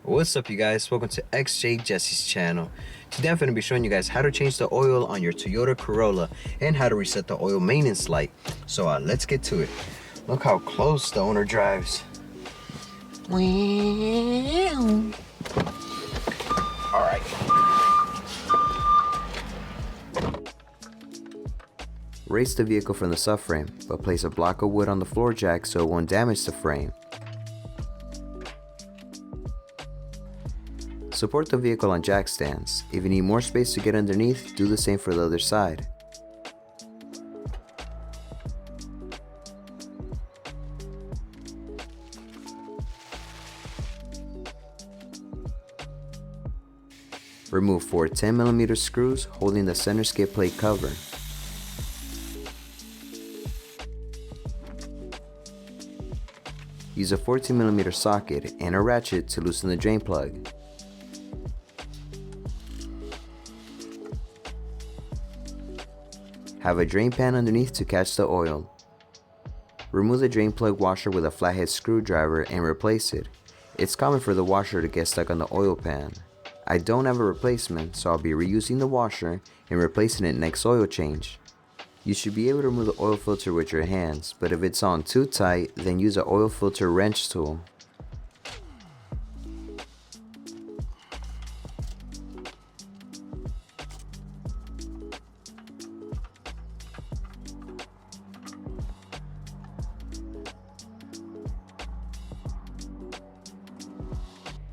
What's up, you guys? Welcome to XJ Jesse's channel. Today I'm going to be showing you guys how to change the oil on your Toyota Corolla and how to reset the oil maintenance light. So let's get to it. Look how close the owner drives. Alright. Raise the vehicle from the subframe, but place a block of wood on the floor jack so it won't damage the frame. Support the vehicle on jack stands. If you need more space to get underneath, do the same for the other side. Remove 4 10mm screws holding the center skid plate cover. Use a 14mm socket and a ratchet to loosen the drain plug. Have a drain pan underneath to catch the oil. Remove the drain plug washer with a flathead screwdriver and replace it. It's common for the washer to get stuck on the oil pan. I don't have a replacement, so I'll be reusing the washer and replacing it next oil change. You should be able to remove the oil filter with your hands, but if it's on too tight, then use an oil filter wrench tool.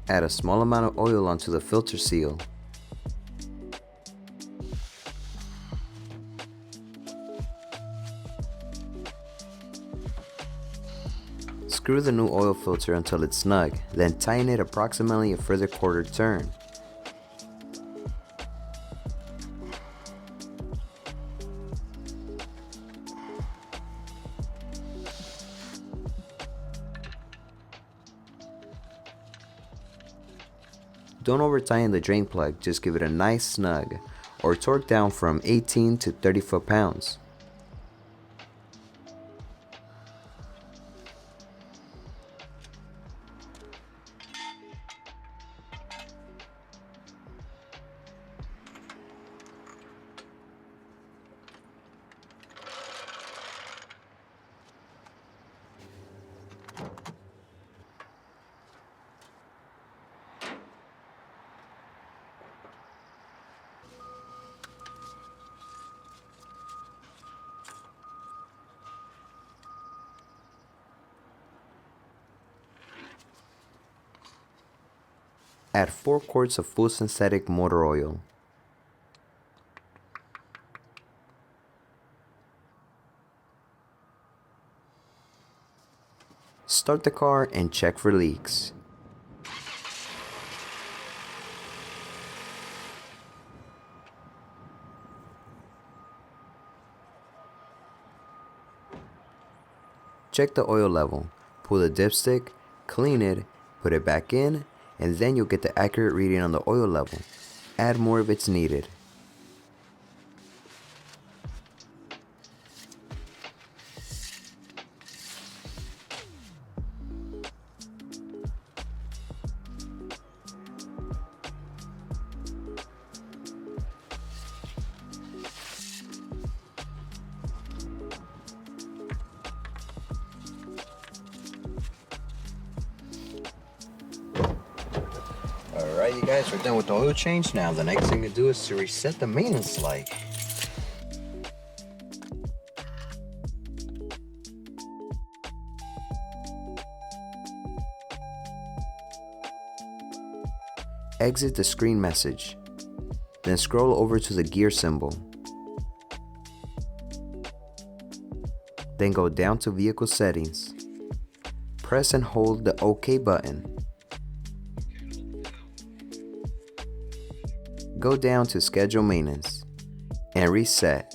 Add a small amount of oil onto the filter seal. Screw the new oil filter until it's snug, then tighten it approximately a further quarter turn. Don't over tighten the drain plug, just give it a nice snug, or torque down from 18 to 30 foot-pounds. Add 4 quarts of full synthetic motor oil. Start the car and check for leaks. Check the oil level, pull the dipstick, clean it, put it back in, and then you'll get the accurate reading on the oil level. Add more if it's needed. Alright, you guys, we're done with the oil change. Now the next thing to do is to reset the maintenance light. Exit the screen message. Then scroll over to the gear symbol. Then go down to vehicle settings. Press and hold the OK button. Go down to schedule maintenance and reset.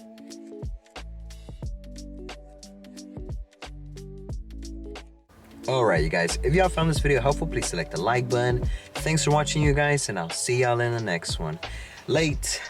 Alright, you guys, if y'all found this video helpful, please select the like button. Thanks for watching, you guys, and I'll see y'all in the next one. Late.